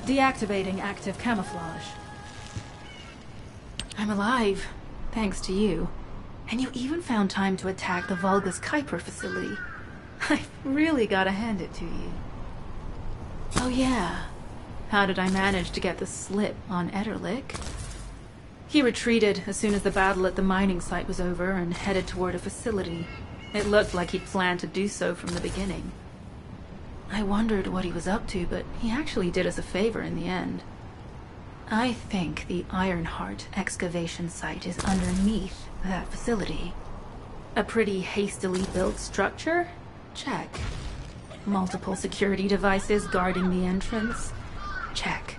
Deactivating active camouflage. I'm alive, thanks to you. And you even found time to attack the Vulgus Kuiper facility. I've really gotta hand it to you. Oh yeah, how did I manage to get the slip on Ederlich? He retreated as soon as the battle at the mining site was over and headed toward a facility. It looked like he'd planned to do so from the beginning. I wondered what he was up to, but he actually did us a favor in the end. I think the Ironheart excavation site is underneath that facility. A pretty hastily built structure? Check. Multiple security devices guarding the entrance? Check.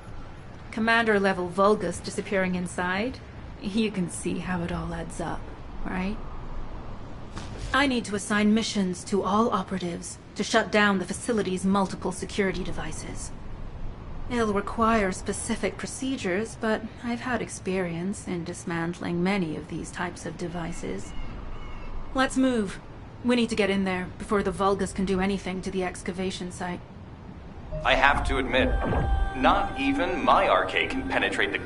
Commander-level Vulgus disappearing inside? You can see how it all adds up. right? I need to assign missions to all operatives to shut down the facility's multiple security devices. It'll require specific procedures, but I've had experience in dismantling many of these types of devices. Let's move. We need to get in there before the Vulgus can do anything to the excavation site. I have to admit, not even my arcade can penetrate the...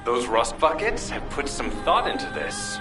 Those rust buckets have put some thought into this.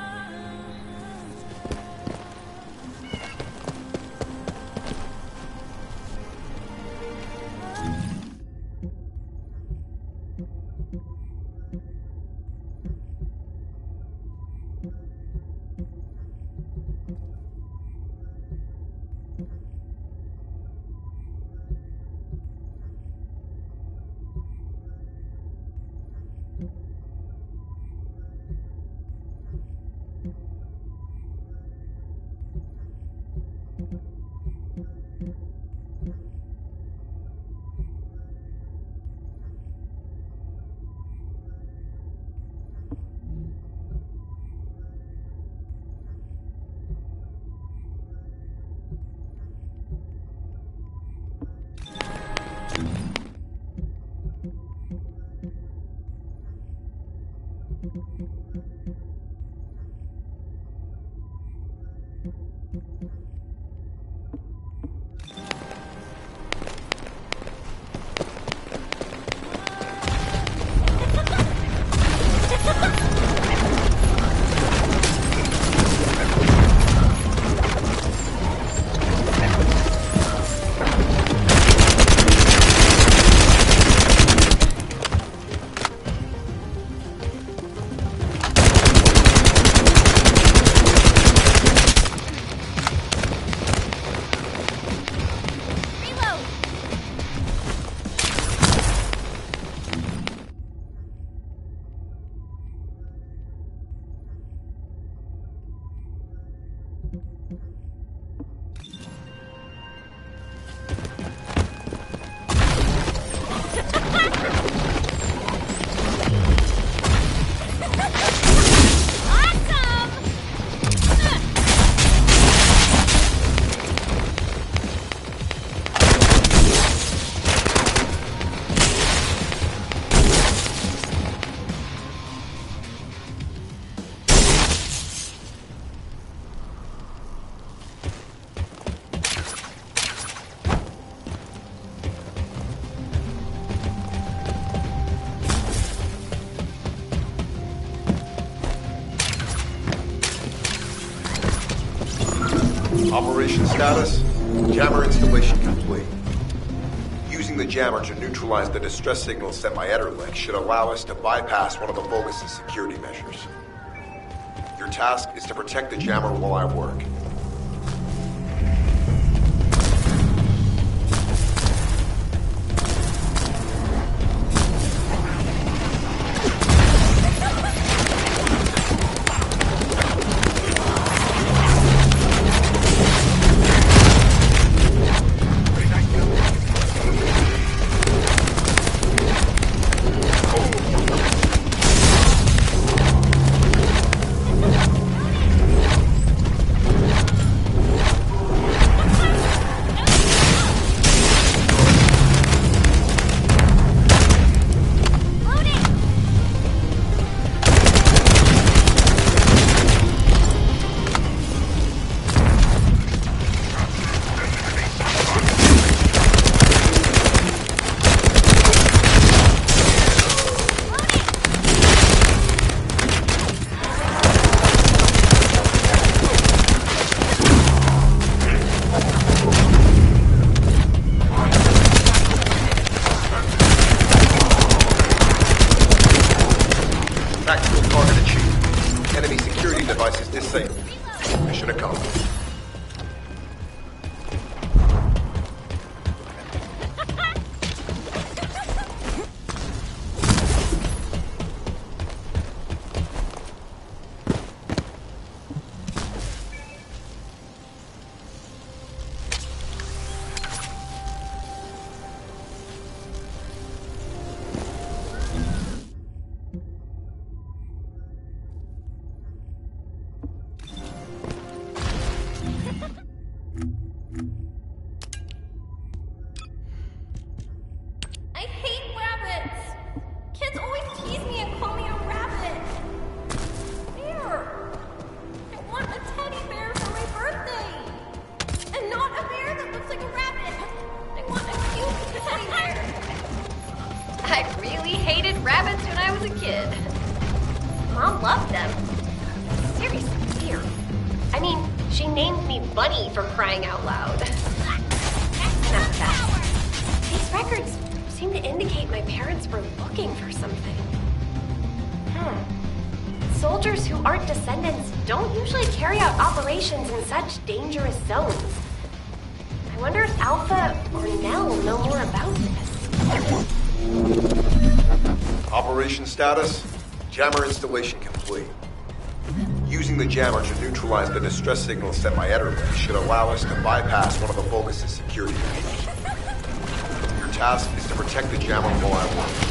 Operation status, jammer installation complete. Using the jammer to neutralize the distress signal sent by Ederlich should allow us to bypass one of the Vulgus' security measures. Your task is to protect the jammer while I work. Tactical target achieved. Enemy security devices disabled. Mission accomplished. me and call me a rabbit. Bear. I want a teddy bear for my birthday. And not a bear that looks like a rabbit. I want a cute teddy bear. I really hated rabbits when I was a kid. Mom loved them. Seriously weird. I mean, she named me Bunny for crying out loud. Enough of that. These records seem to indicate my parents were looking for something. Soldiers who aren't descendants don't usually carry out operations in such dangerous zones. I wonder if Alpha or Nell know more about this. Operation status, jammer installation complete. Using the jammer to neutralize the distress signal sent by Ederle should allow us to bypass one of the Vulgus' security measures. Your task is to protect the jammer while I work.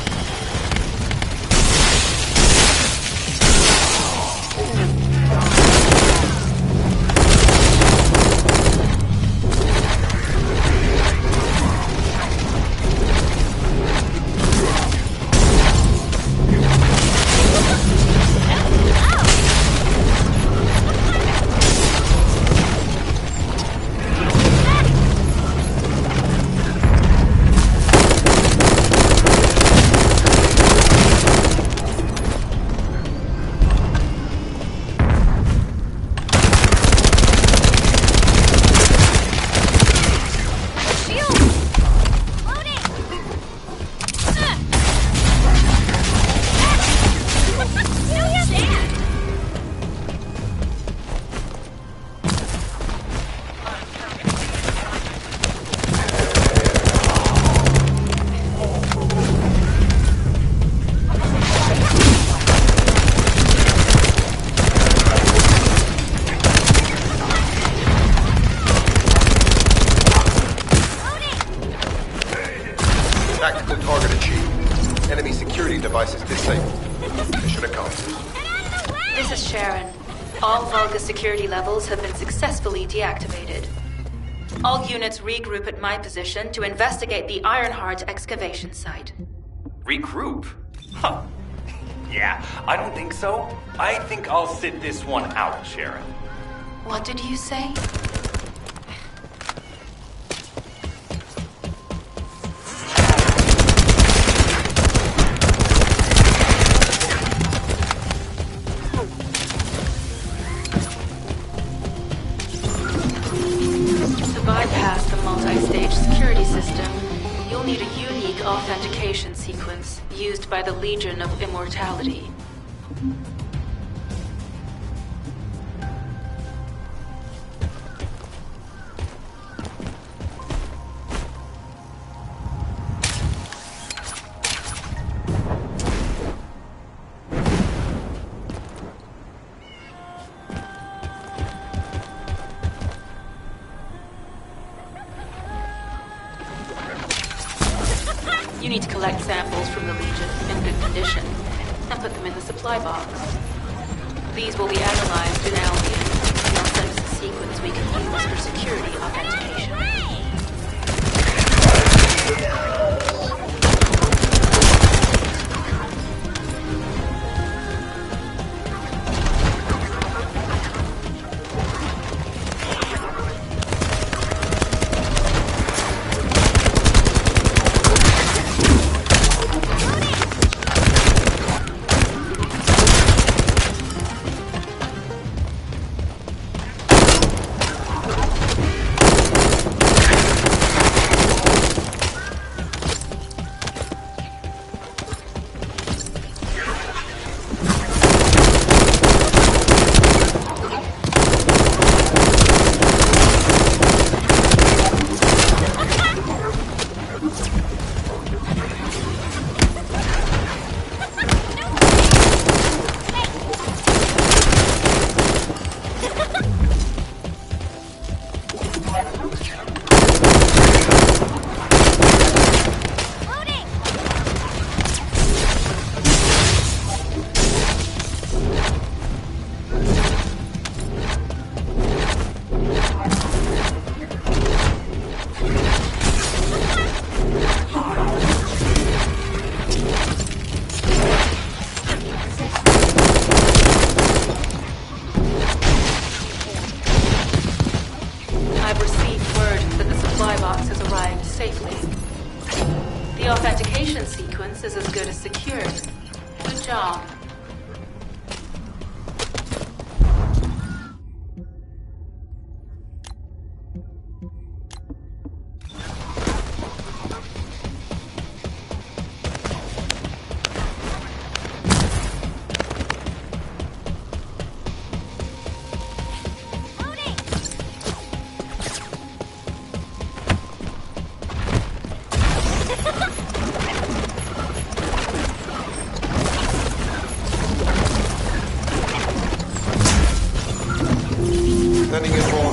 Tactical target achieved. Enemy security devices disabled. Mission accomplished. This is Sharon. All Vulgus security levels have been successfully deactivated. All units regroup at my position to investigate the Ironheart excavation site. Regroup? Huh. Yeah, I don't think so. I think I'll sit this one out, Sharon. What did you say? To bypass the multi-stage security system, you'll need a unique authentication sequence used by the Legion of Immortality. You need to collect samples from the Legion in good condition and put them in the supply box. These will be analyzed in Albion and they'll send us a sequence we can use for security authentication.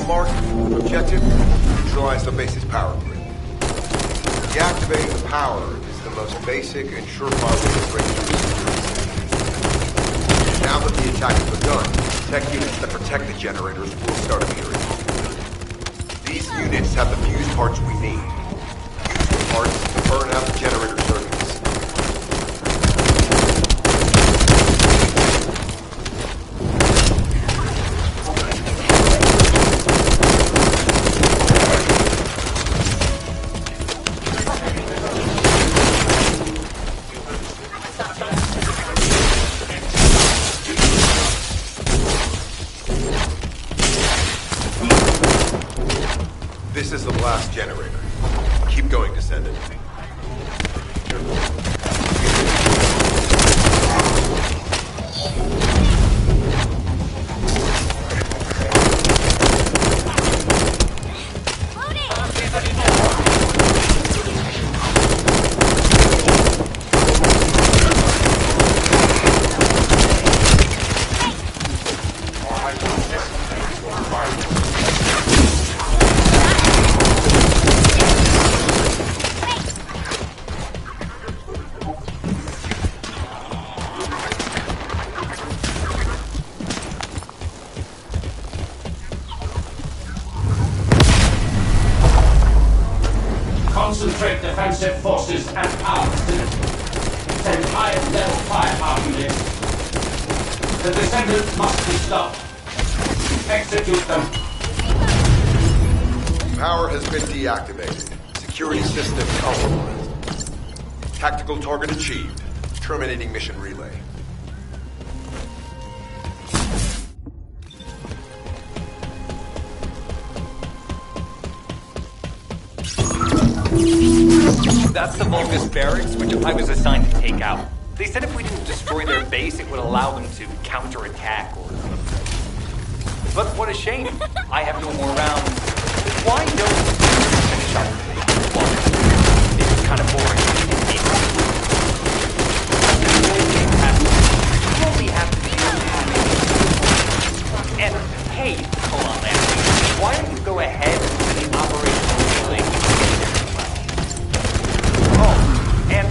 mark. Objective, neutralize the base's power grid. Deactivating the power is the most basic and surefire way to break through the security system. Now that the attack has begun, tech units that protect the generators will start appearing. These units have the fuse parts we need. Use the parts to burn out the generator circuits. This is the last generator. Keep going, Descendant. Concentrate defensive forces and arms. Send highest level firepower units. The Descendants must be stopped. Execute them. Power has been deactivated. Security system compromised. Tactical target achieved. Terminating mission relay. That's the Vulgus barracks, which I was assigned to take out. They said if we didn't destroy their base, it would allow them to counterattack or... But what a shame. I have no more rounds. Why don't we finish up the water? It's kind of boring. You only have to do... And, hey, hold on there. Why don't you go ahead with the operational building? Oh, and...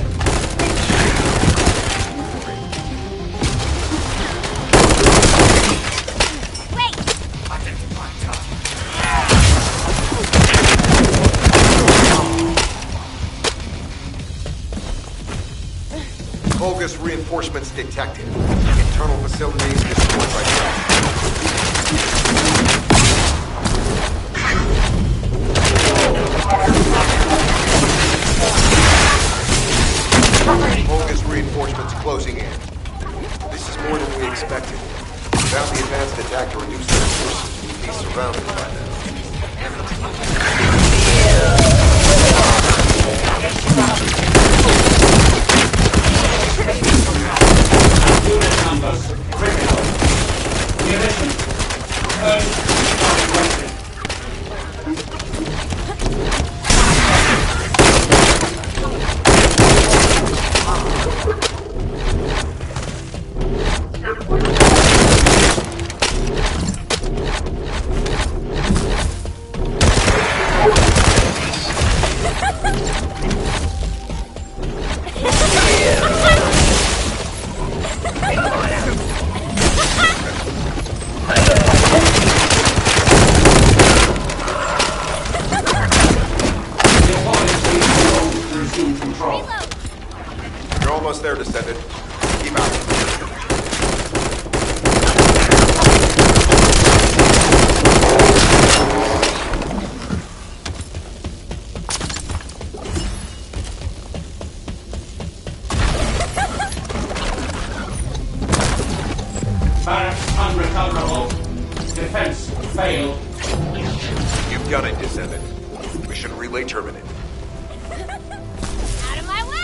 Vulgus reinforcements detected. Internal facilities destroyed by Vulgus reinforcements closing in. This is more than we expected. Without the advanced attack to reduce their forces, we'd be surrounded by them. Unit numbers critical. Munitions. Urgent. You're almost there, Descendant. Keep out. Barracks unrecoverable. Defense failed. You've done it, Descendant. Mission relay terminated. Out of my way!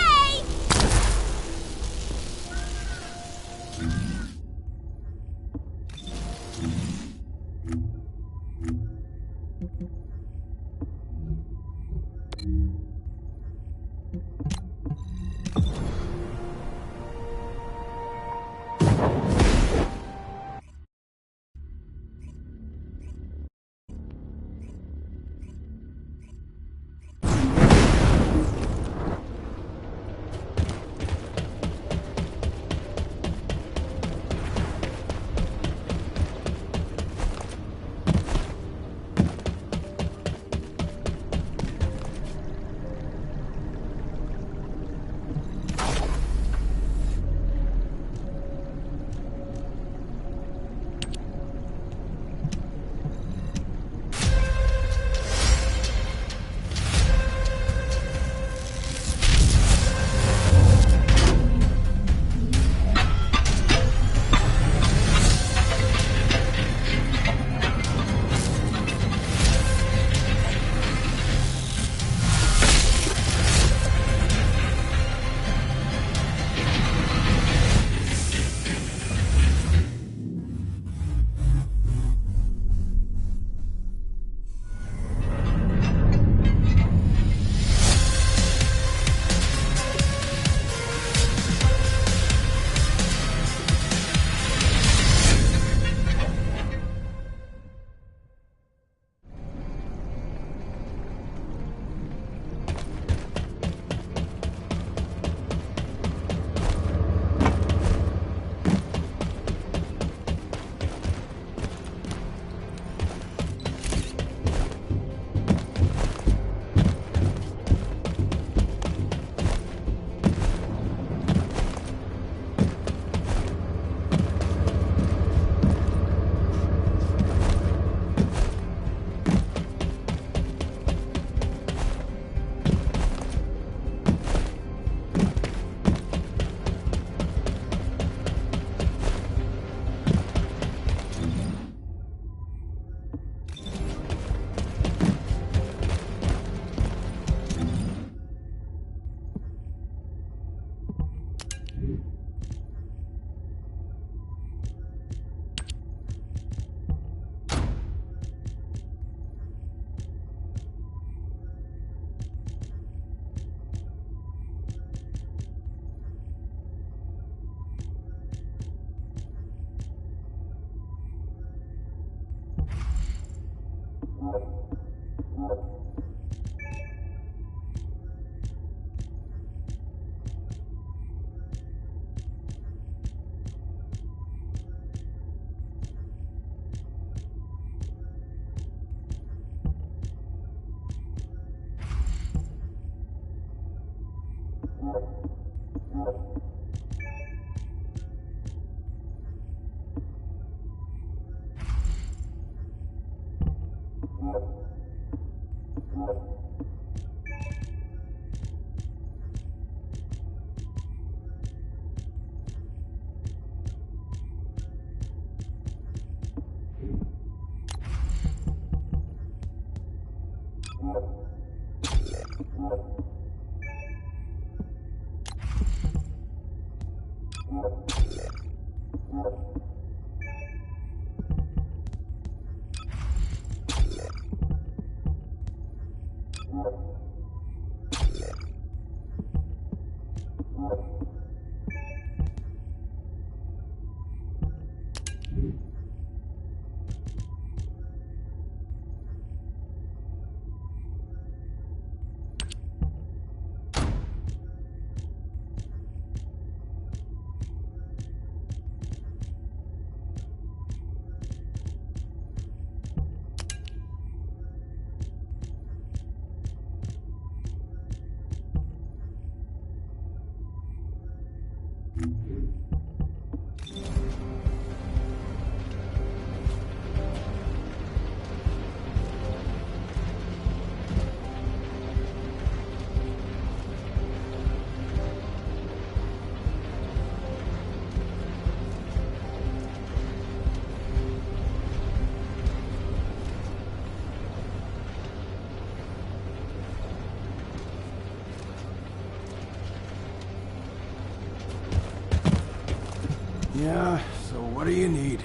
Yeah, so what do you need?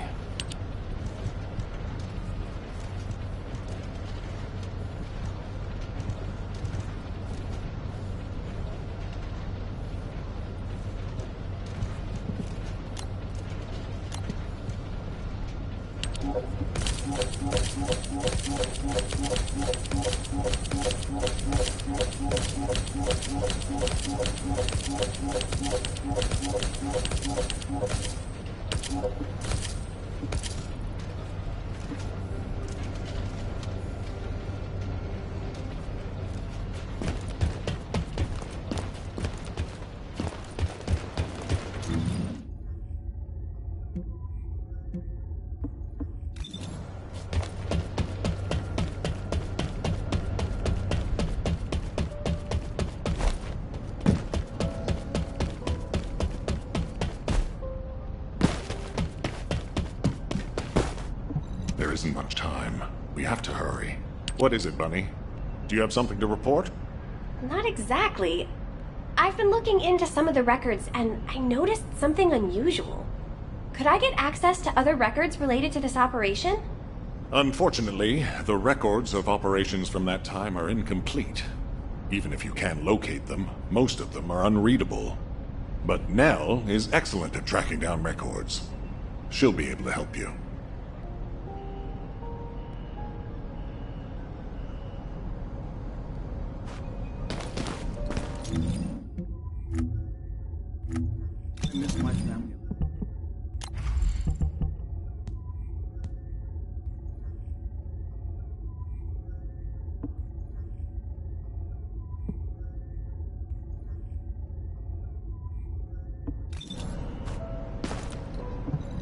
There isn't much time. We have to hurry. What is it, Bunny? Do you have something to report? Not exactly. I've been looking into some of the records, and I noticed something unusual. Could I get access to other records related to this operation? Unfortunately, the records of operations from that time are incomplete. Even if you can locate them, most of them are unreadable. But Nell is excellent at tracking down records. She'll be able to help you.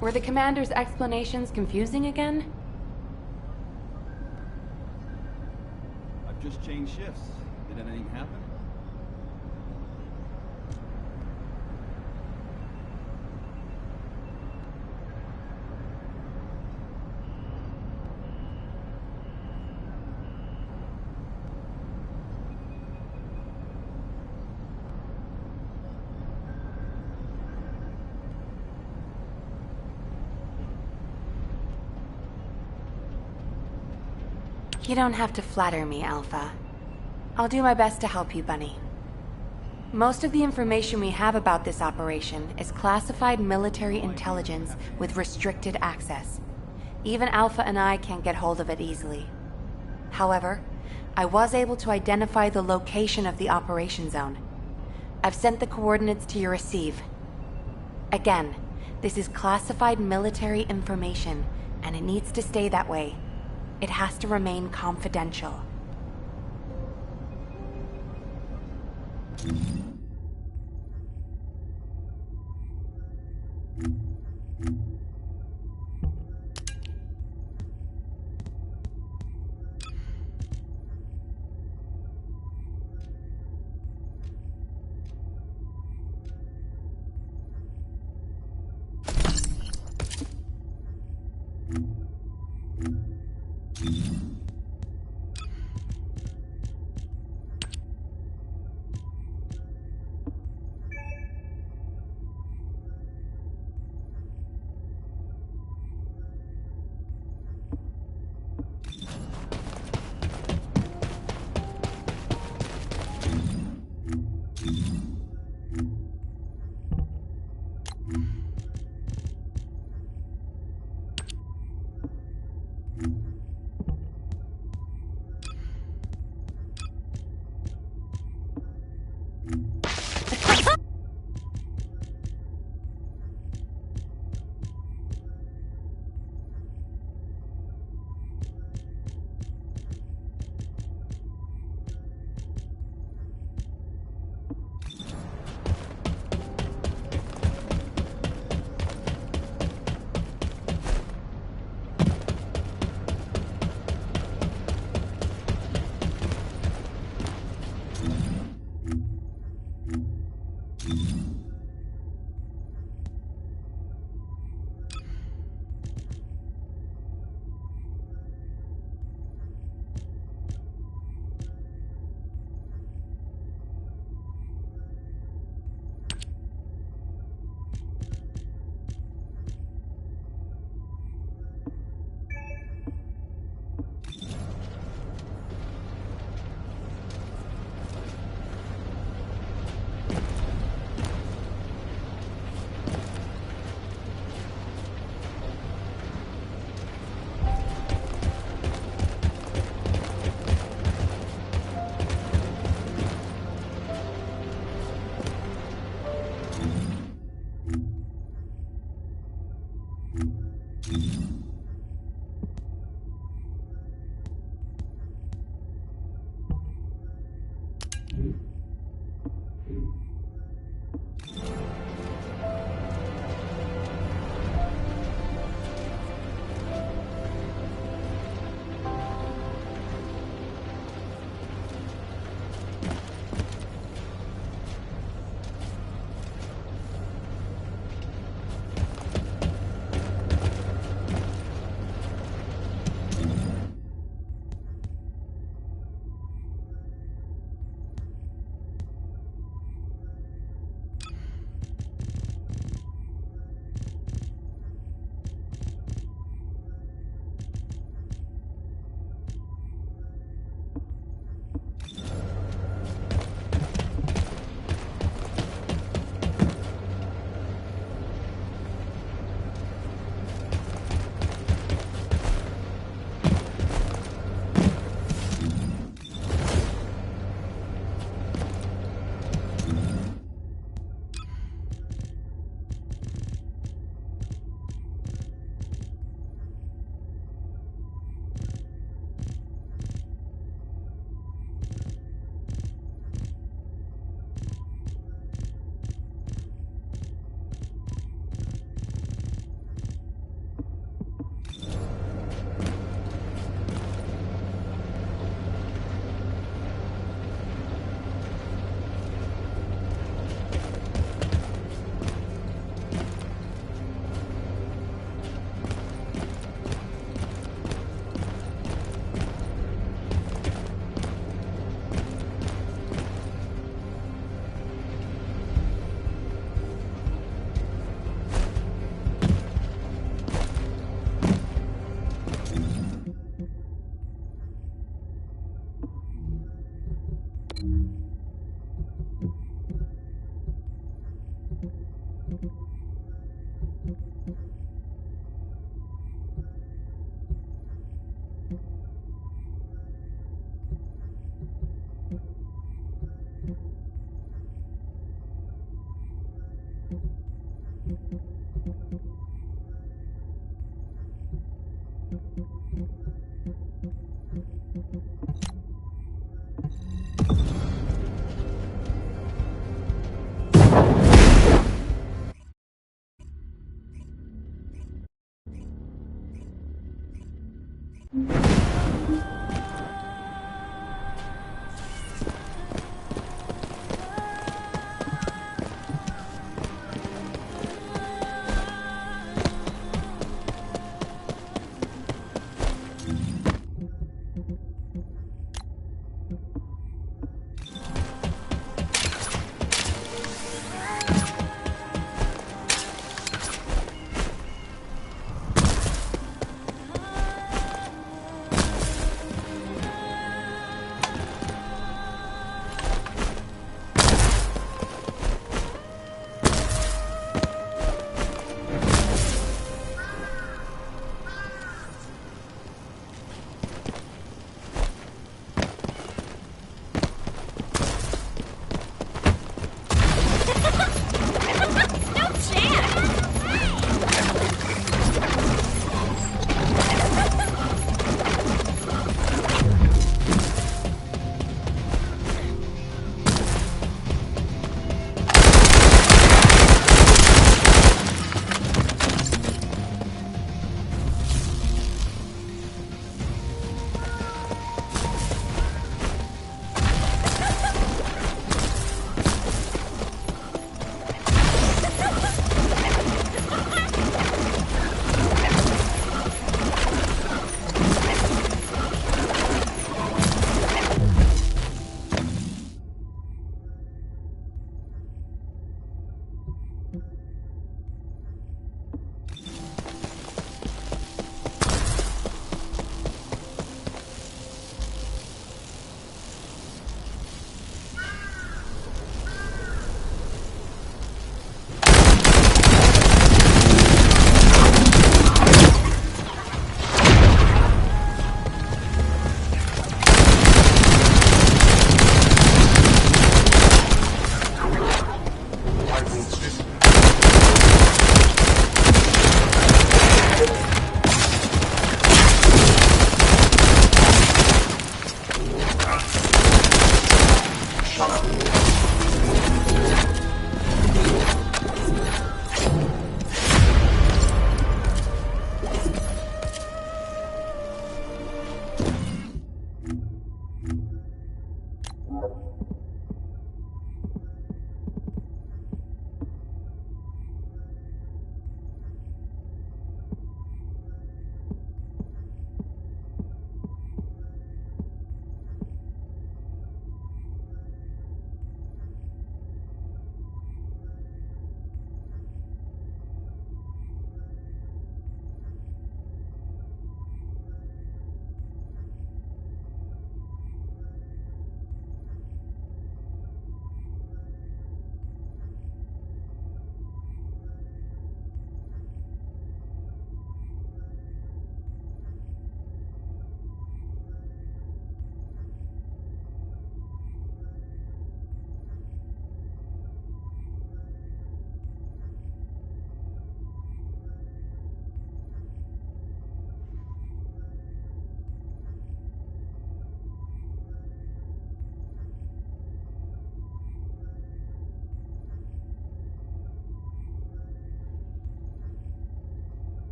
Were the commander's explanations confusing again? I've just changed shifts. Did anything happen? You don't have to flatter me, Alpha. I'll do my best to help you, Bunny. Most of the information we have about this operation is classified military intelligence with restricted access. Even Alpha and I can't get hold of it easily. However, I was able to identify the location of the operation zone. I've sent the coordinates to your receive. Again, this is classified military information, and it needs to stay that way. It has to remain confidential.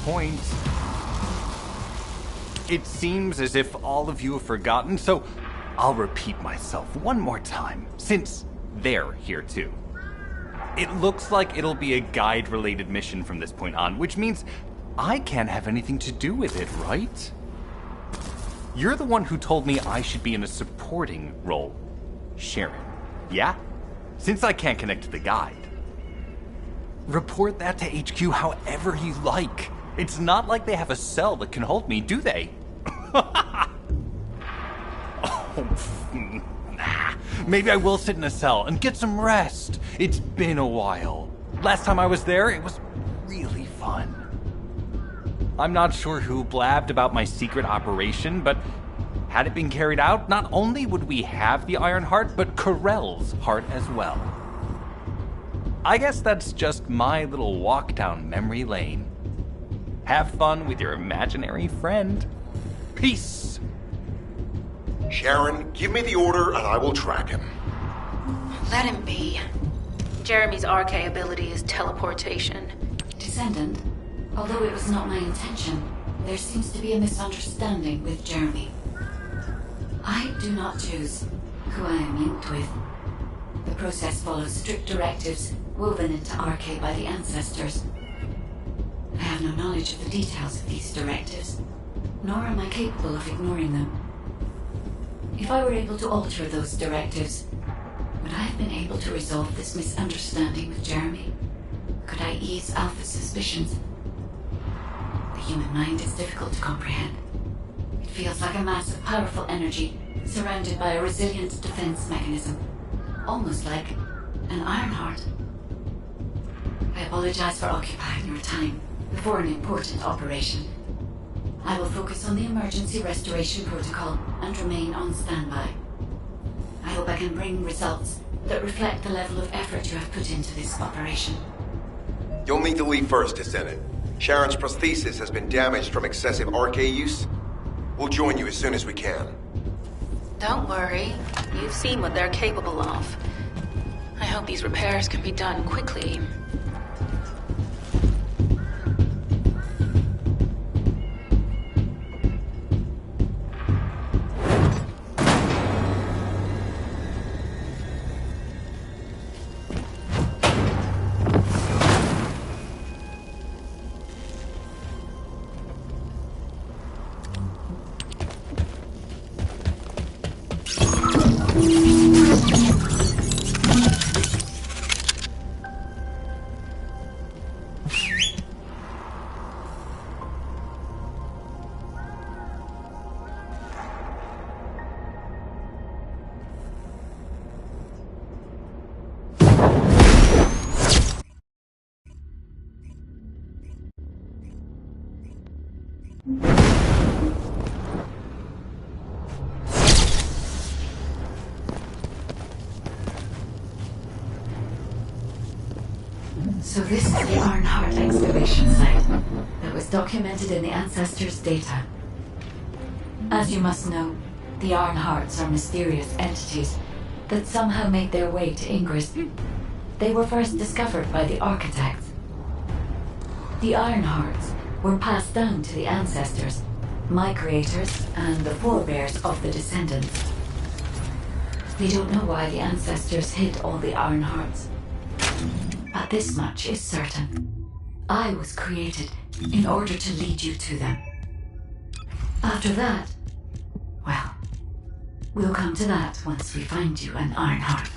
point. It seems as if all of you have forgotten, so I'll repeat myself one more time, since they're here too. It looks like it'll be a guide-related mission from this point on, which means I can't have anything to do with it, right? You're the one who told me I should be in a supporting role, Sharon. Yeah? Since I can't connect to the guide. Report that to HQ however you like. It's not like they have a cell that can hold me, do they? Maybe I will sit in a cell and get some rest. It's been a while. Last time I was there, it was really fun. I'm not sure who blabbed about my secret operation, but had it been carried out, not only would we have the Iron Heart, but Corell's heart as well. I guess that's just my little walk down memory lane. Have fun with your imaginary friend. Peace. Sharon, give me the order and I will track him. Let him be. Jeremy's RK ability is teleportation. Descendant, although it was not my intention, there seems to be a misunderstanding with Jeremy. I do not choose who I am linked with. The process follows strict directives woven into RK by the ancestors. I have no knowledge of the details of these directives, nor am I capable of ignoring them. If I were able to alter those directives, would I have been able to resolve this misunderstanding with Jeremy? Could I ease Alpha's suspicions? The human mind is difficult to comprehend. It feels like a mass of powerful energy surrounded by a resilient defense mechanism, almost like an Ironheart. I apologize for occupying your time before an important operation. I will focus on the emergency restoration protocol and remain on standby. I hope I can bring results that reflect the level of effort you have put into this operation. You'll need to leave first, Descendant. Sharon's prosthesis has been damaged from excessive RK use. We'll join you as soon as we can. Don't worry. You've seen what they're capable of. I hope these repairs can be done quickly. So this is the Ironheart excavation site that was documented in the Ancestors' data. As you must know, the Ironhearts are mysterious entities that somehow made their way to Ingress. They were first discovered by the Architects. The Ironhearts were passed down to the Ancestors, my creators, and the forebears of the Descendants. We don't know why the Ancestors hid all the Ironhearts. But this much is certain. I was created in order to lead you to them. After that, well, we'll come to that once we find you an Ironheart.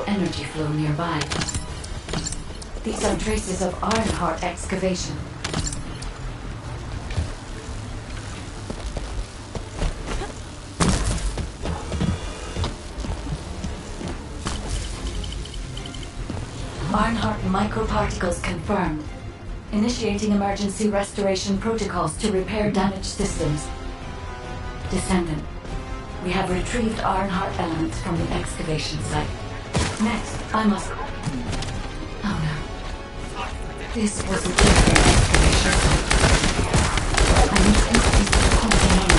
Energy flow nearby. These are traces of Ironheart excavation. Arnhart microparticles confirmed. Initiating emergency restoration protocols to repair damaged systems. Descendant, we have retrieved Arnhart elements from the excavation site. Next, I must... Oh no. This was a different excavation site. I need to increase the quantum.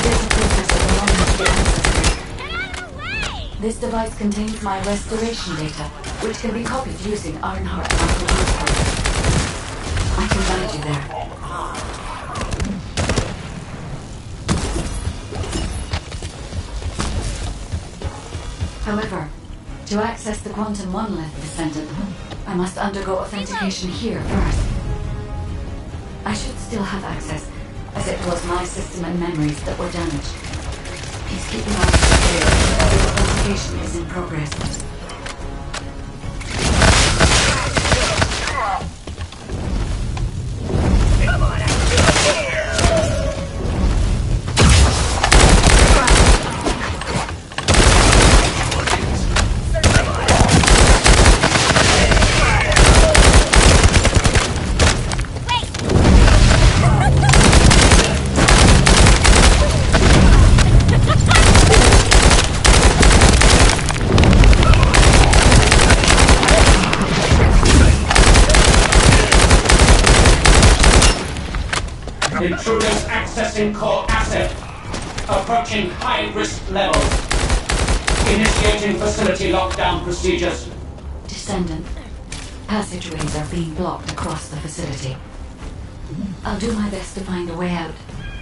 There's a processor belonging to the ancestors. Get out of the way! This device contains my restoration data, which can be copied using Arnhart microparticles. I can guide you there. However, to access the quantum monolith, Descendant, I must undergo authentication here first. I should still have access, as it was my system and memories that were damaged. Please keep your eyes clear. The authentication is in progress. Intruders accessing core asset. Approaching high-risk levels. Initiating facility lockdown procedures. Descendant, passageways are being blocked across the facility. I'll do my best to find a way out,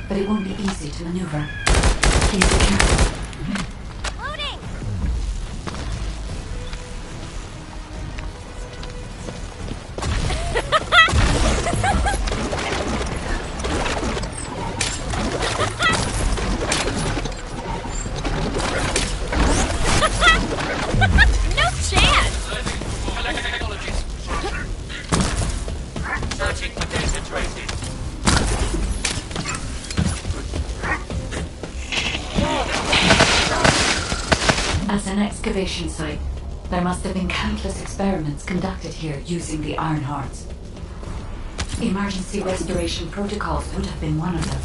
but it won't be easy to maneuver. Please be careful. Loading! No chance! Searching for data traces. As an excavation site, there must have been countless experiments conducted here using the Ironhearts. Emergency restoration protocols would have been one of them.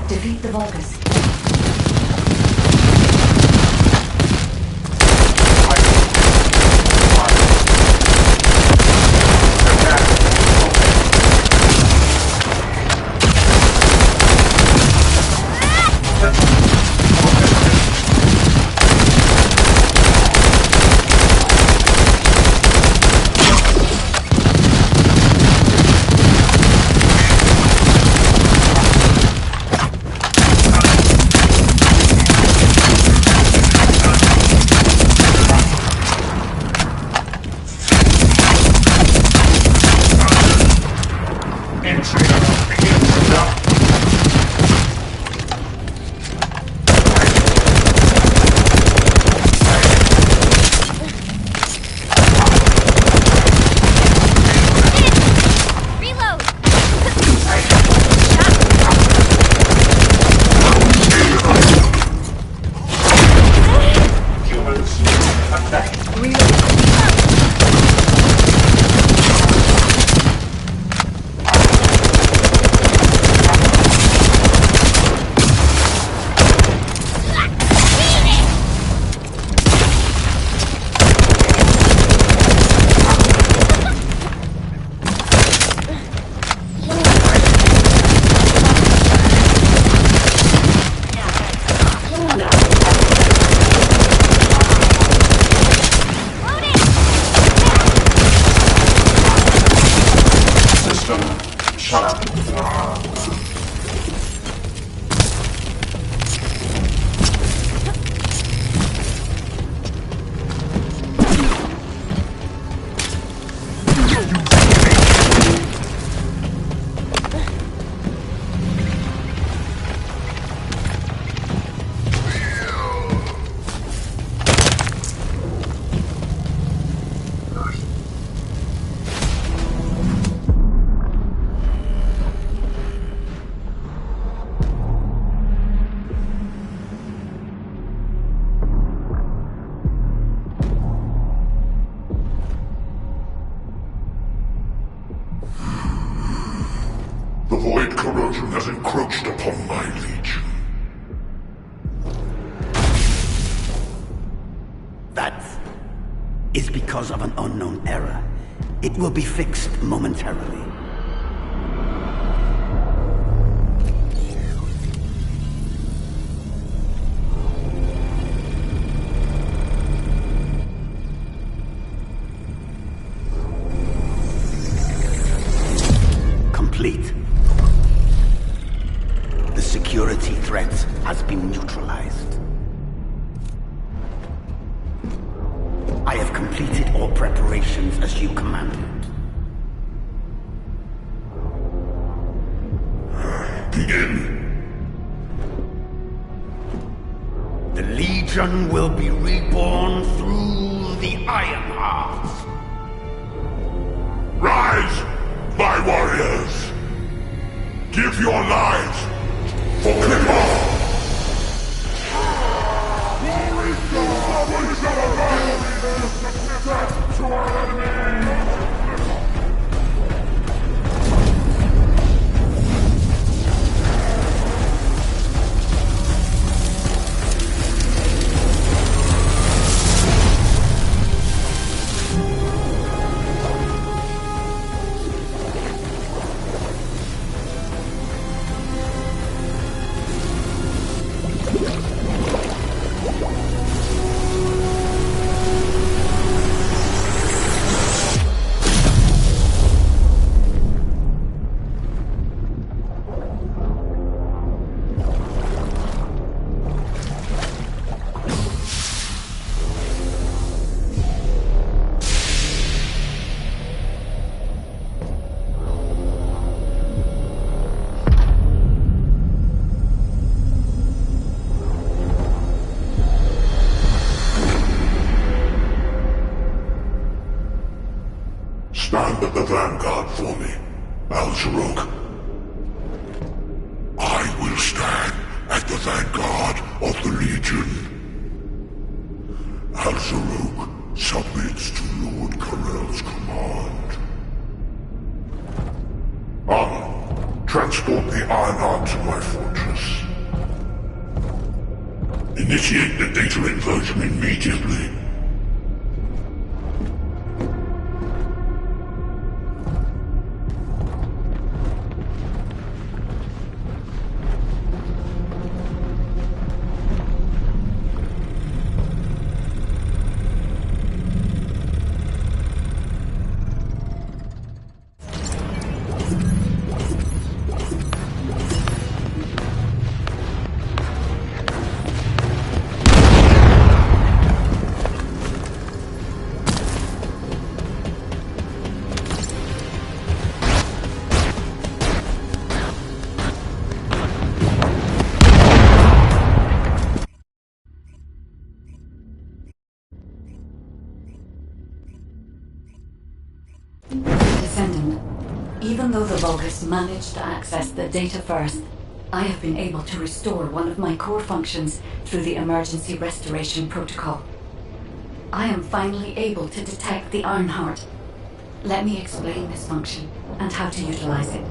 Defeat the Vulgus. The void corrosion has encroached upon my legion. That is because of an unknown error. It will be fixed momentarily. Complete. The security threat has been neutralized. I have completed all preparations as you commanded. Begin. The Legion will be reborn through the Iron Heart. Rise, my warriors! Give your lives for Clipper! To our enemy! Stand at the vanguard for me, Al-Zaruk. I will stand at the vanguard of the Legion. Al-Zaruk submits to Lord Karel's command. Armor, transport the Ironheart to my fortress. Initiate the data inversion immediately. Descendant, even though the Vulgus managed to access the data first, I have been able to restore one of my core functions through the emergency restoration protocol. I am finally able to detect the Ironheart. Let me explain this function and how to utilize it.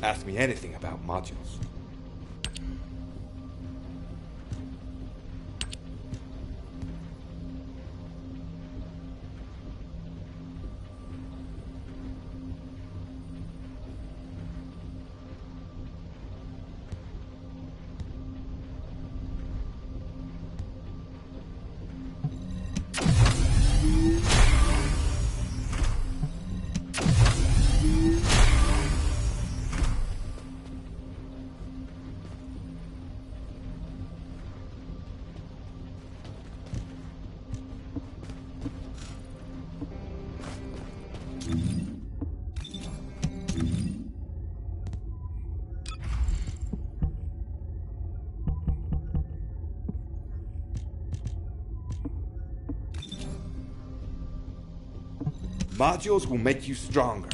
Ask me anything about modules. Modules will make you stronger.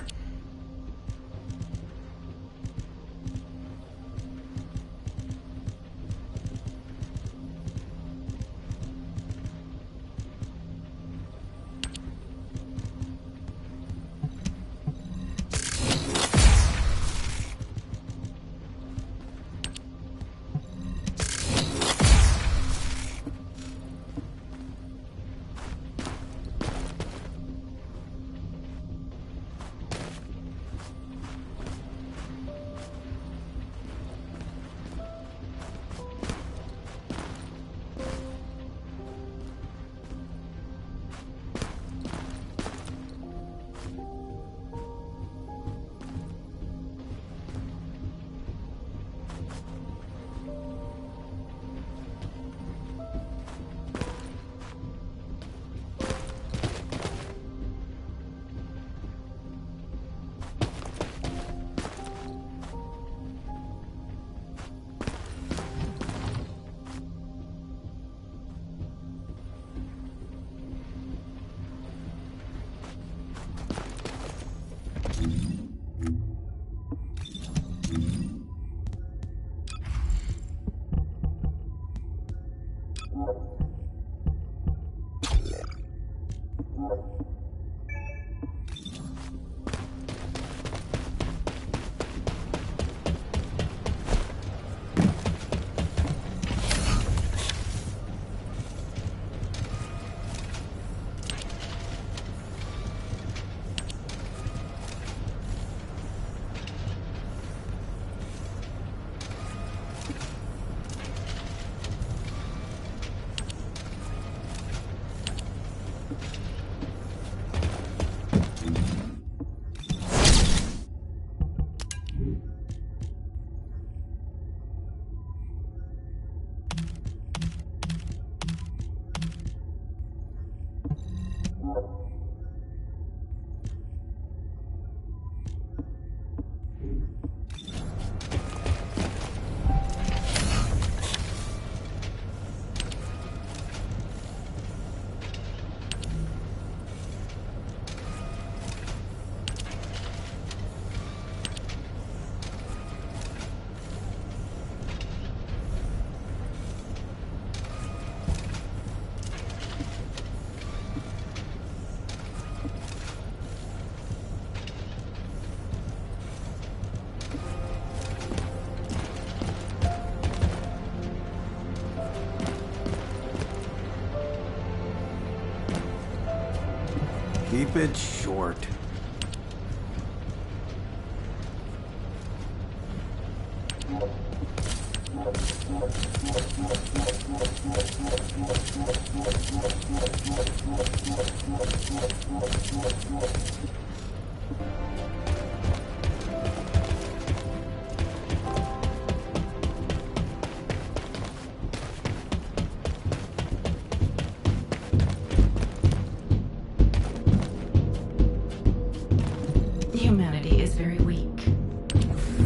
Keep it short.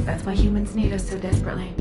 that's why humans need us so desperately.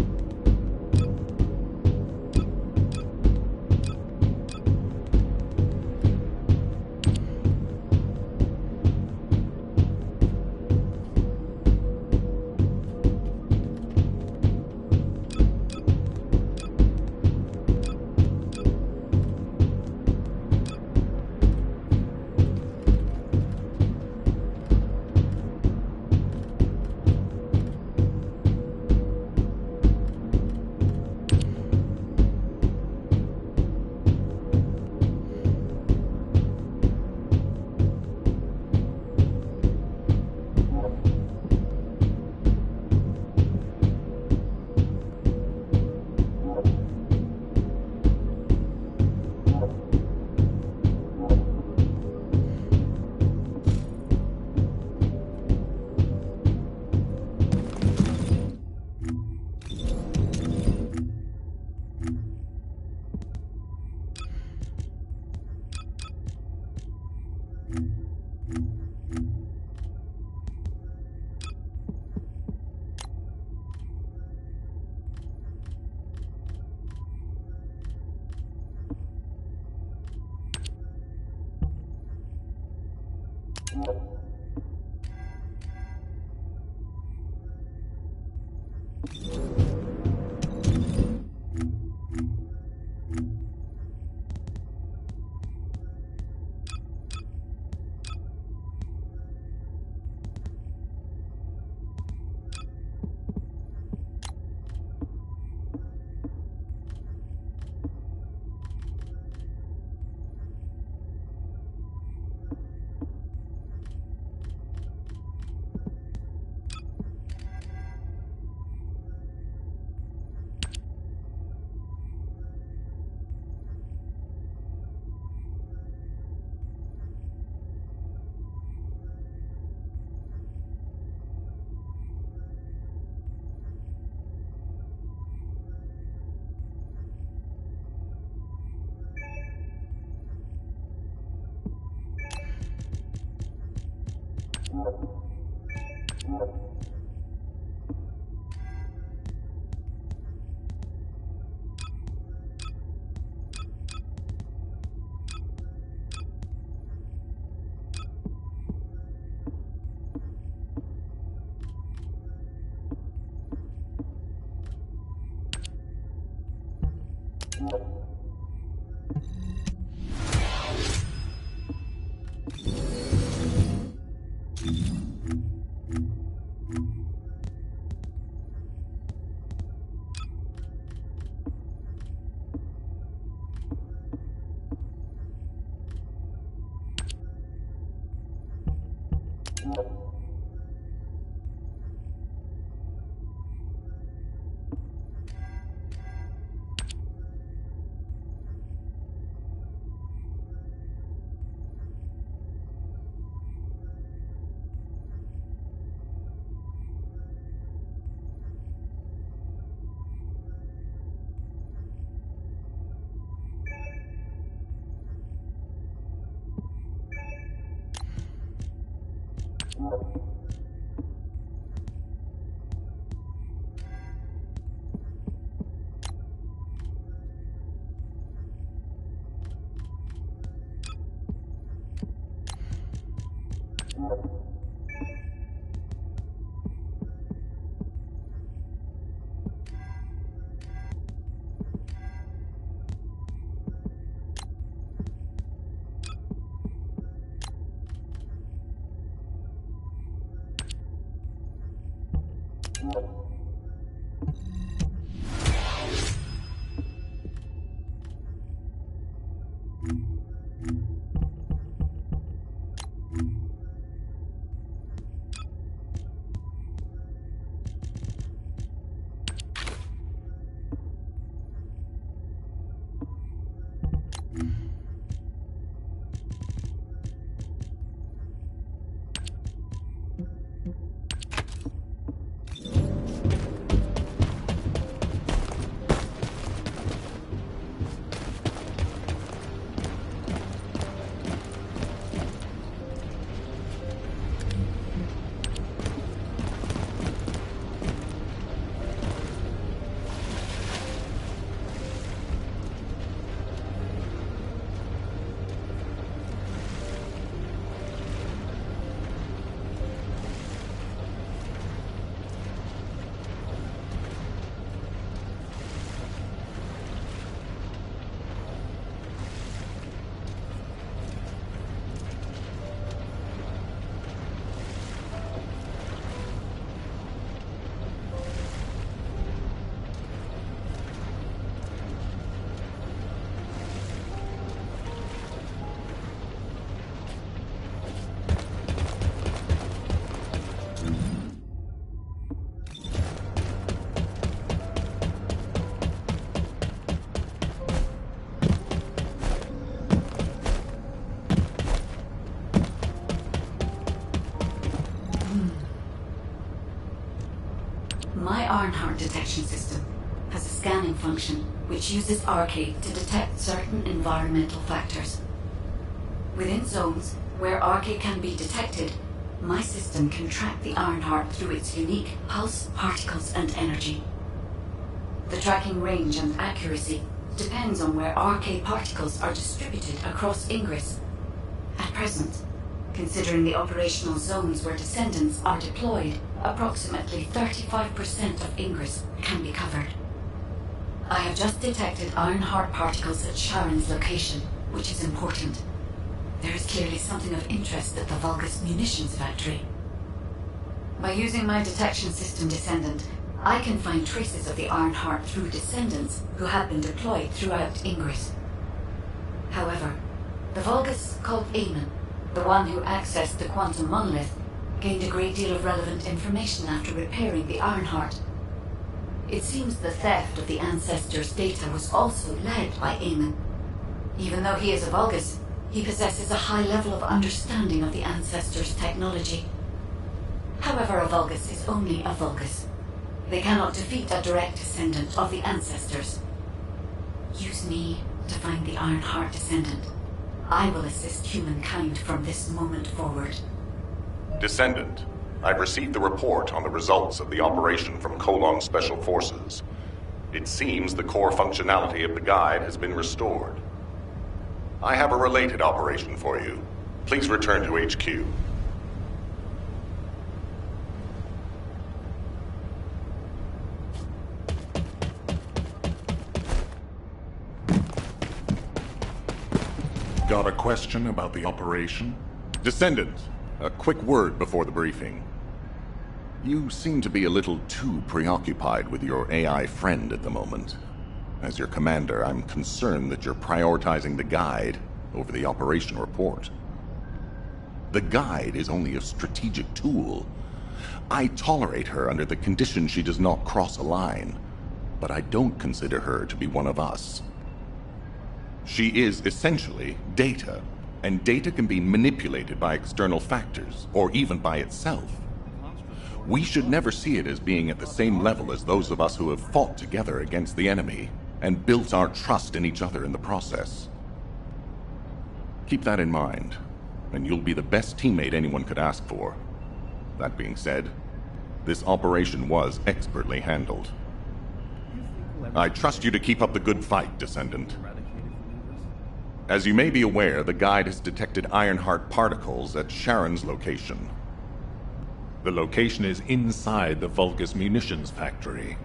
Ironheart detection system has a scanning function which uses Arcade to detect certain environmental factors. Within zones where Arcade can be detected, my system can track the Ironheart through its unique pulse, particles, and energy. The tracking range and accuracy depends on where Arcade particles are distributed across Ingress. At present, considering the operational zones where Descendants are deployed, approximately 35% of Ingress can be covered. I have just detected Ironheart particles at Sharon's location, which is important. There is clearly something of interest at the Vulgus munitions factory. By using my detection system Descendant, I can find traces of the Ironheart through Descendants who have been deployed throughout Ingress. However, the Vulgus called Eamon, the one who accessed the quantum monolith, gained a great deal of relevant information after repairing the Ironheart. It seems the theft of the Ancestors' data was also led by Eamon. Even though he is a Vulgus, he possesses a high level of understanding of the Ancestors' technology. However, a Vulgus is only a Vulgus. They cannot defeat a direct descendant of the Ancestors. Use me to find the Ironheart descendant. I will assist humankind from this moment forward. Descendant, I've received the report on the results of the operation from Colon Special Forces. It seems the core functionality of the guide has been restored. I have a related operation for you. Please return to HQ. Got a question about the operation? Descendant, a quick word before the briefing. You seem to be a little too preoccupied with your AI friend at the moment. As your commander, I'm concerned that you're prioritizing the guide over the operation report. The guide is only a strategic tool. I tolerate her under the condition she does not cross a line, but I don't consider her to be one of us. She is essentially data, and data can be manipulated by external factors, or even by itself. We should never see it as being at the same level as those of us who have fought together against the enemy, and built our trust in each other in the process. Keep that in mind, and you'll be the best teammate anyone could ask for. That being said, this operation was expertly handled. I trust you to keep up the good fight, Descendant. As you may be aware, the guide has detected Ironheart particles at Sharon's location. The location is inside the Vulgus munitions factory.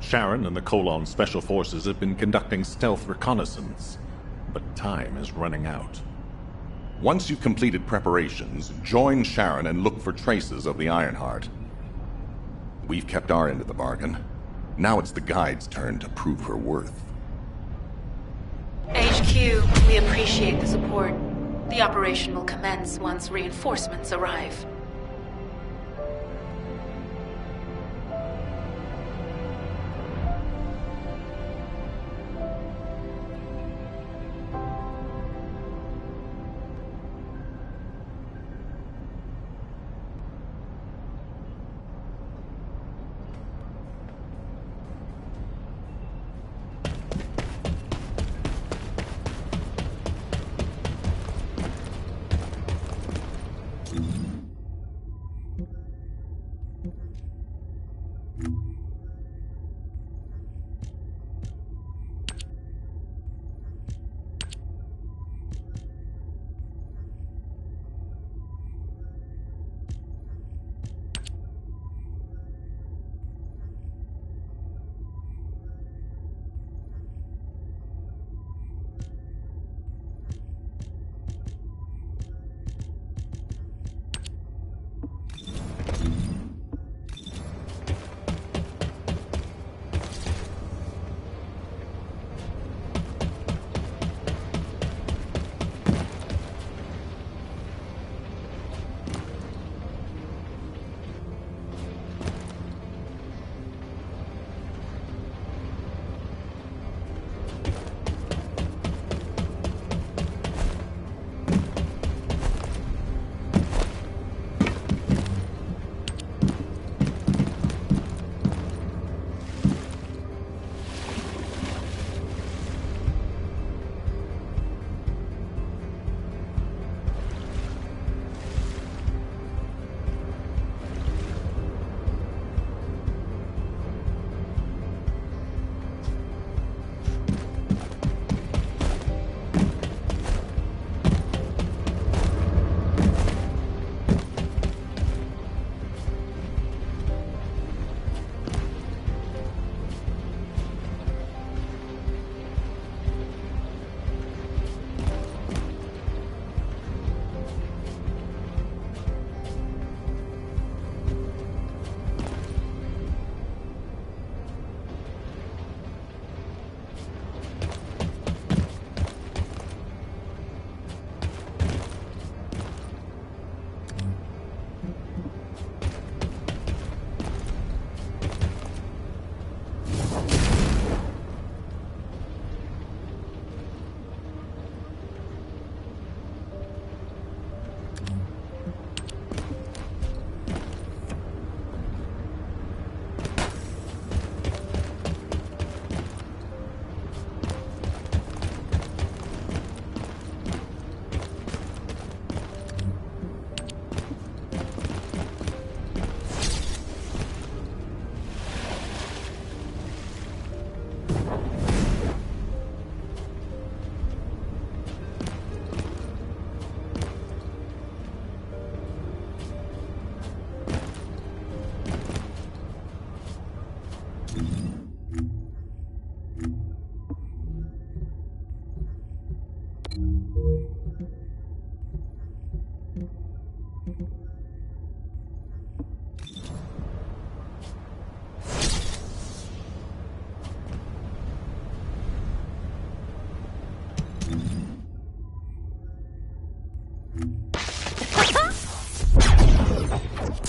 Sharon and the Colon Special Forces have been conducting stealth reconnaissance, but time is running out. Once you've completed preparations, join Sharon and look for traces of the Ironheart. We've kept our end of the bargain. Now it's the guide's turn to prove her worth. HQ, we appreciate the support. The operation will commence once reinforcements arrive.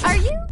Are you?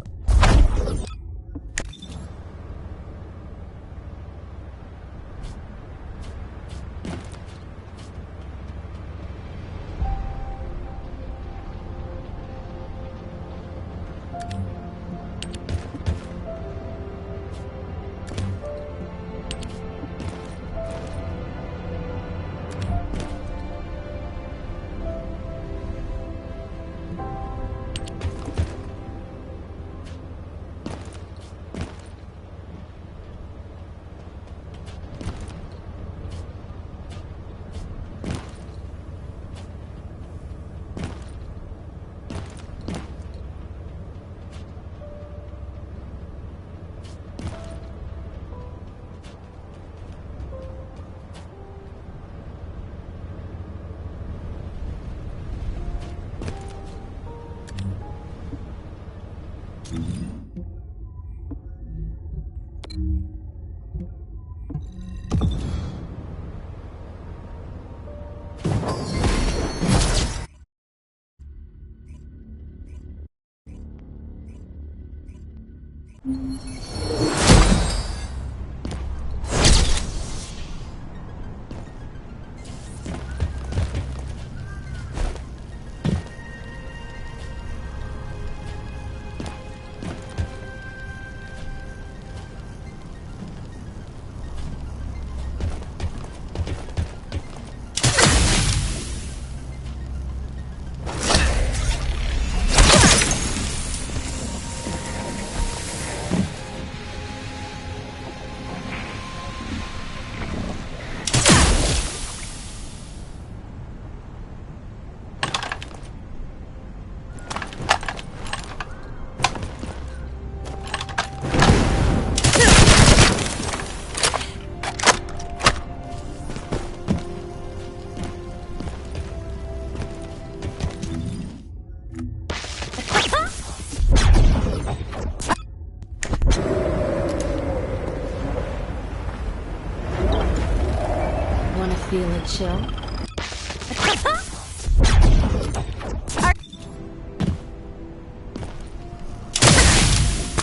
Feel a chill?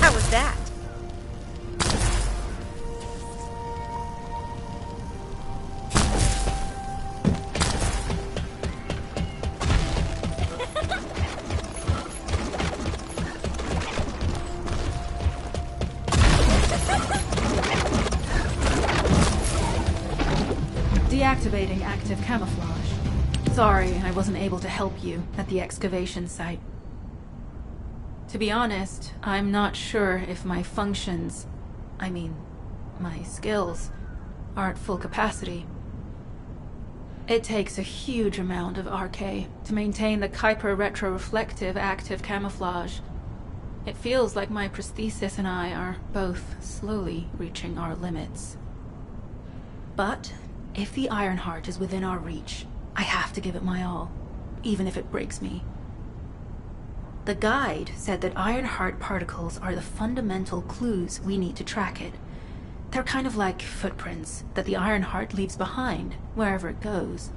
How was that? Deactivating active camouflage. Sorry, I wasn't able to help you at the excavation site. To be honest, I'm not sure if my functions, my skills, are at full capacity. It takes a huge amount of RK to maintain the Kuiper retroreflective active camouflage. It feels like my prosthesis and I are both slowly reaching our limits. But if the Ironheart is within our reach, I have to give it my all, even if it breaks me. The guide said that Ironheart particles are the fundamental clues we need to track it. They're kind of like footprints that the Ironheart leaves behind, wherever it goes.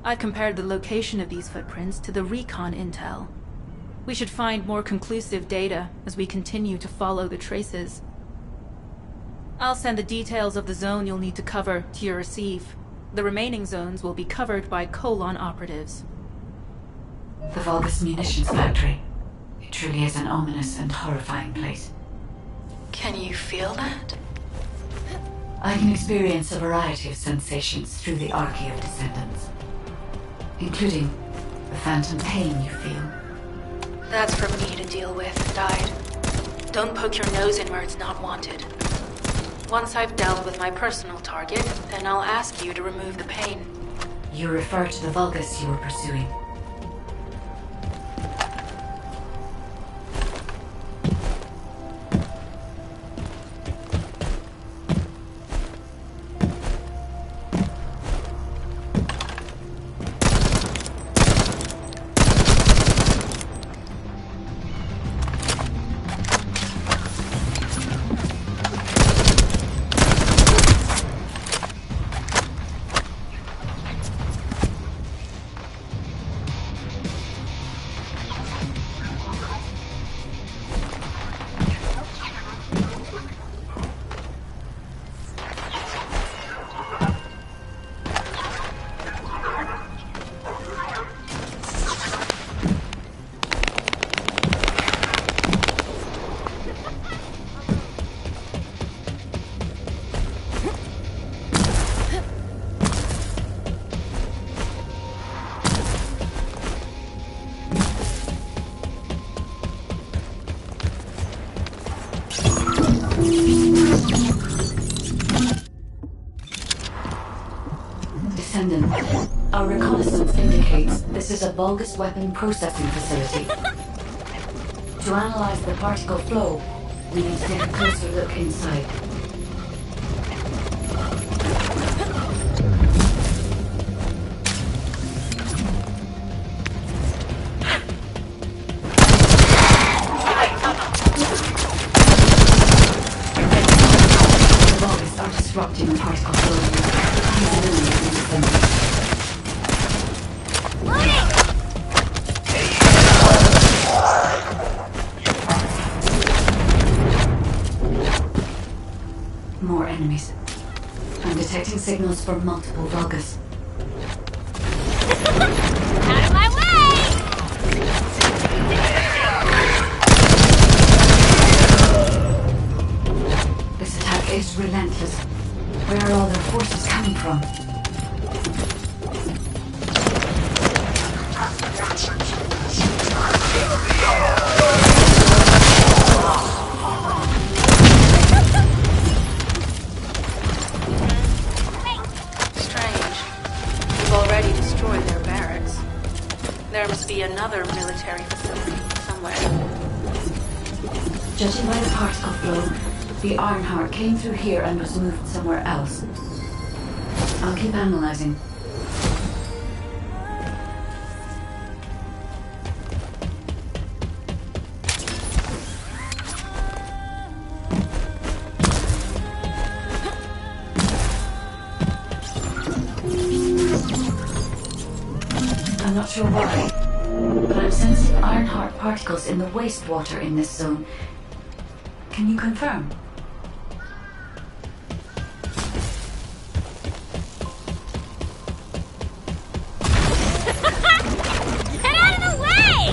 I've compared the location of these footprints to the recon intel. We should find more conclusive data as we continue to follow the traces. I'll send the details of the zone you'll need to cover to your receive. The remaining zones will be covered by Colon operatives. The Vulgus munitions factory. It truly is an ominous and horrifying place. Can you feel that? I can experience a variety of sensations through the Archaea of Descendants, including the phantom pain you feel. That's for me to deal with, Guide. Don't poke your nose in where it's not wanted. Once I've dealt with my personal target, then I'll ask you to remove the pain. You refer to the Vulgus you were pursuing. Reconnaissance indicates this is a Vulgus weapon processing facility. To analyze the particle flow, we need to take a closer look inside. The Vulgus are disrupting the particle flow. More enemies. I'm detecting signals from multiple Vulgus. Out of my way! This attack is relentless. Where are all their forces coming from? There must be another military facility somewhere. Judging by the particle flow, the Ironheart came through here and was moved somewhere else. I'll keep analyzing. I'm not sure why, but I'm sensing Ironheart particles in the wastewater in this zone. Can you confirm? Get out of the way!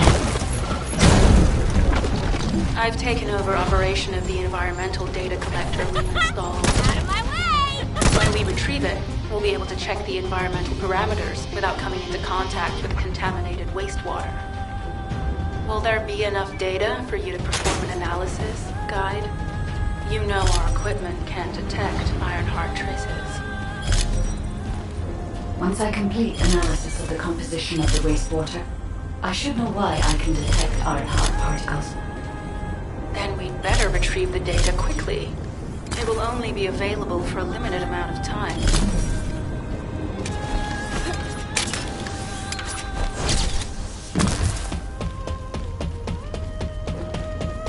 I've taken over operation of the environmental data collector we installed. Out of my way! When we retrieve it, we'll be able to check the environmental parameters without coming into contact with contaminated wastewater. Will there be enough data for you to perform an analysis, Guide? You know our equipment can't detect Ironheart traces. Once I complete analysis of the composition of the wastewater, I should know why I can detect Ironheart particles. Then we'd better retrieve the data quickly. It will only be available for a limited amount of time.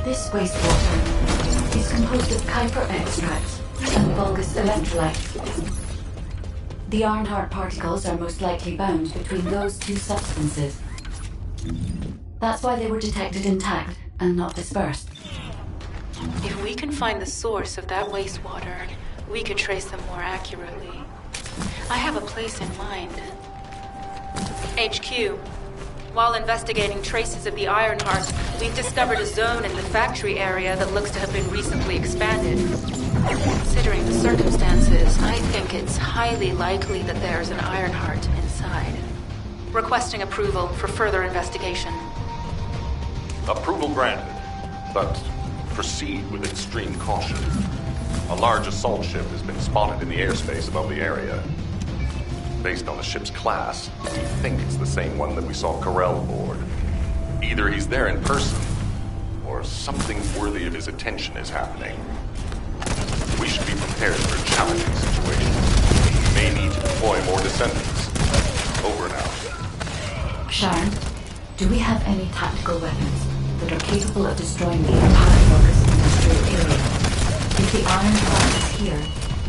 This wastewater is composed of Kuiper extracts and Vulgus electrolytes. The Ironheart particles are most likely bound between those two substances. That's why they were detected intact and not dispersed. If we can find the source of that wastewater, we could trace them more accurately. I have a place in mind. HQ. While investigating traces of the Ironheart, we've discovered a zone in the factory area that looks to have been recently expanded. Considering the circumstances, I think it's highly likely that there's an Ironheart inside. Requesting approval for further investigation. Approval granted, but proceed with extreme caution. A large assault ship has been spotted in the airspace above the area. Based on the ship's class, we think it's the same one that we saw Corell aboard. Either he's there in person, or something worthy of his attention is happening. We should be prepared for a challenging situation. We may need to deploy more descendants. Over and out. Sharon, do we have any tactical weapons that are capable of destroying the entire Vulgus industrial area? If the Ironheart is here,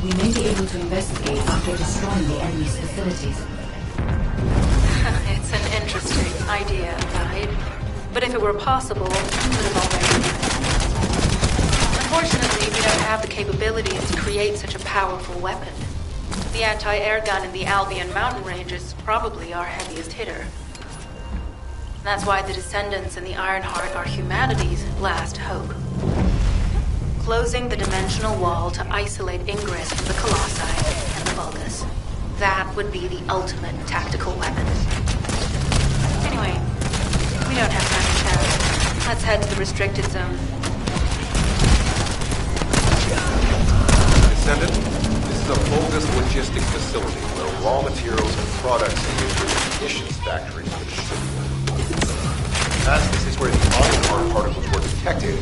we may be able to investigate after destroying the enemy's facilities. It's an interesting idea, Guide. But if it were possible, we would have already. Unfortunately, we don't have the capabilities to create such a powerful weapon. The anti-air gun in the Albion mountain range is probably our heaviest hitter. That's why the Descendants and the Ironheart are humanity's last hope. Closing the dimensional wall to isolate ingress from the Colossi and the Vulgus. That would be the ultimate tactical weapon. Anyway, we don't have time to chat. Let's head to the restricted zone. Descendant, this is a Vulgus logistics facility where raw materials and products are used for factories for distributor. As this is where the Ironheart particles were detected,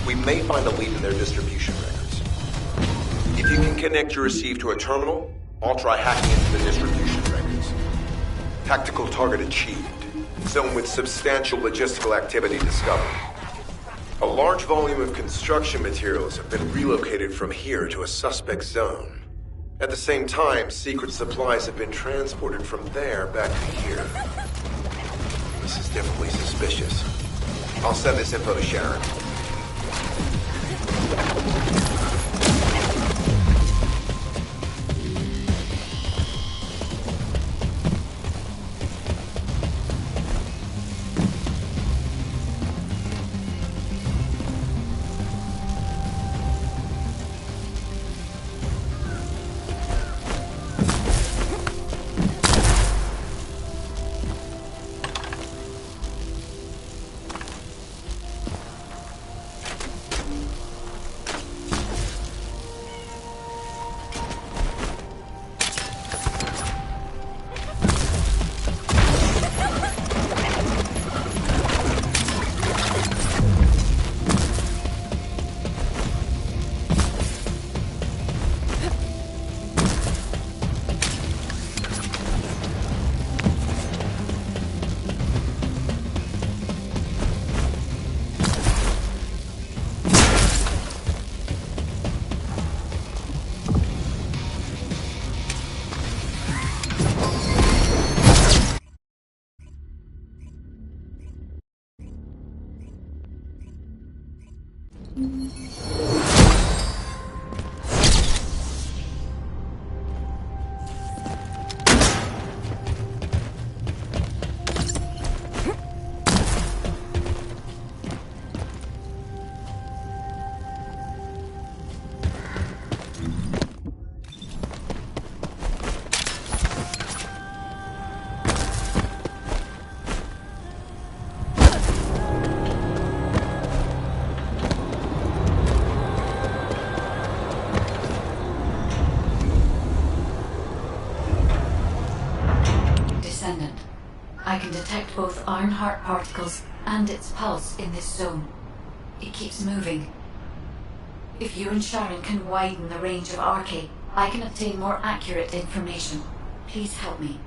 we may find a lead in their distribution records. If you can connect your receive to a terminal, I'll try hacking into the distribution records. Tactical target achieved. Zone with substantial logistical activity discovered. A large volume of construction materials have been relocated from here to a suspect zone. At the same time, secret supplies have been transported from there back to here. This is definitely suspicious. I'll send this info to Sharon. I can detect both Ironheart particles and its pulse in this zone. It keeps moving. If you and Sharon can widen the range of Arche, I can obtain more accurate information. Please help me.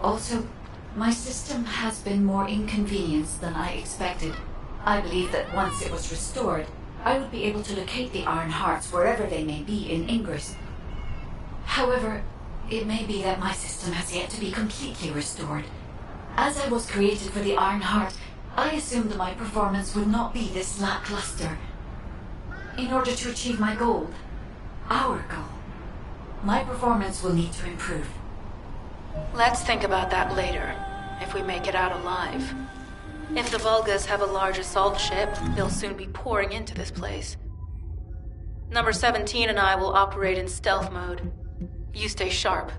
Also, my system has been more inconvenienced than I expected. I believe that once it was restored, I would be able to locate the Ironhearts wherever they may be in Ingress. However, it may be that my system has yet to be completely restored. As I was created for the Ironheart, I assumed that my performance would not be this lackluster. In order to achieve my goal, our goal, my performance will need to improve. Let's think about that later, if we make it out alive. If the Vulgas have a large assault ship, they'll soon be pouring into this place. Number 17 and I will operate in stealth mode. You stay sharp.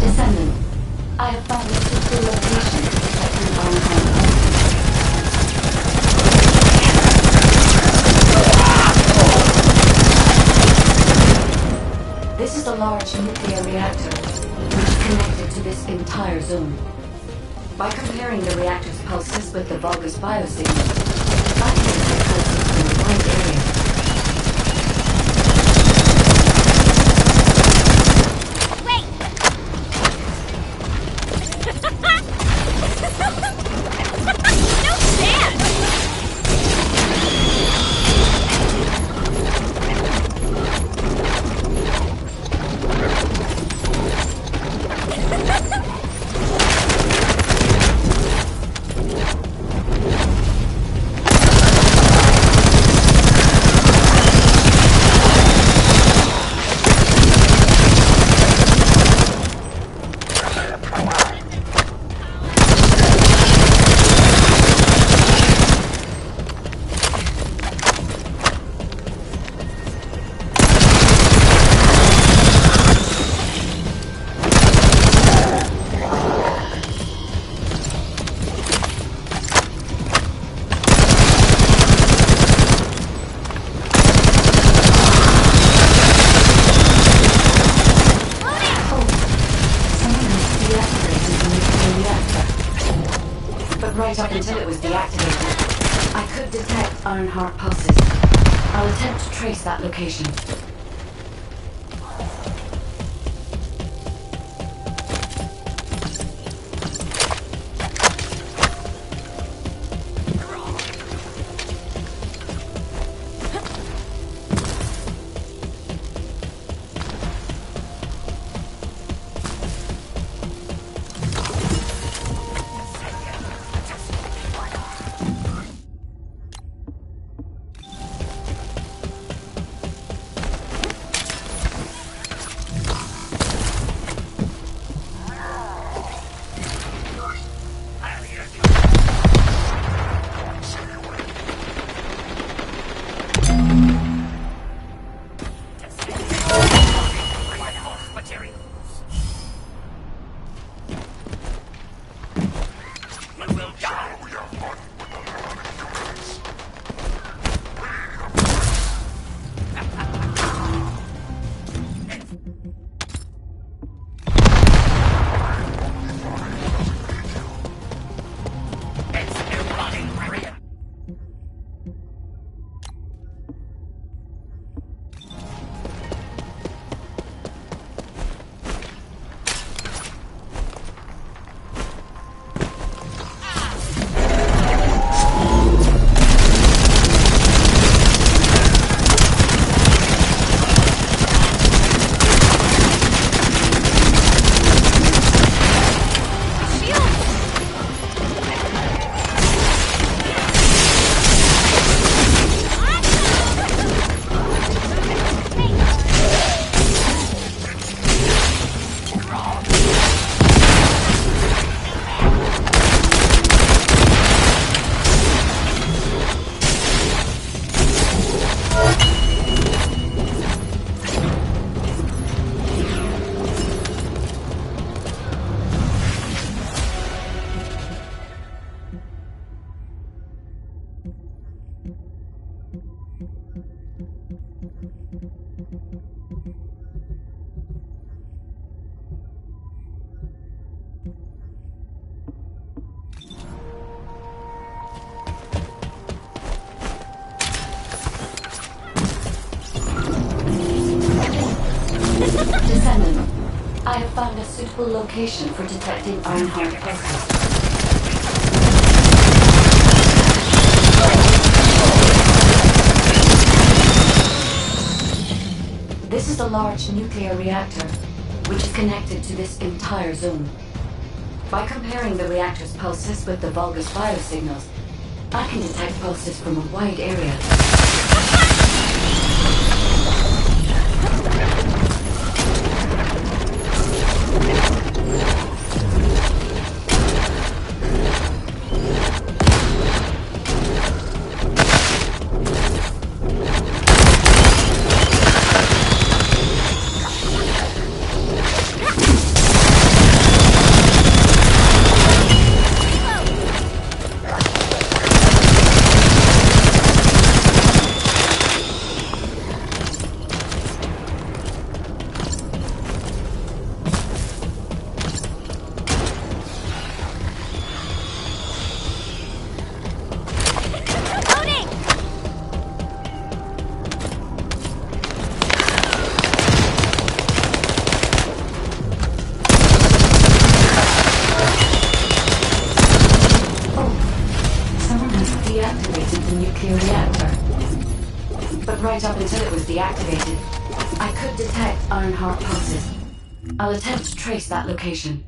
Descendant, I have found a secure location to protect the Ironheart. This is a large nuclear reactor, which is connected to this entire zone. By comparing the reactor's pulses with the Vulgus biosignal, I can detect pulses in a wide area. right up until it was deactivated, I could detect Ironheart pulses. I'll attempt to trace that location. Descendant, I have found a suitable location for detecting Ironheart pulses. This is a large nuclear reactor, which is connected to this entire zone. By comparing the reactor's pulses with the Vulgus biosignals, I can detect pulses from a wide area. Right up until it was deactivated, I could detect Ironheart pulses. I'll attempt to trace that location.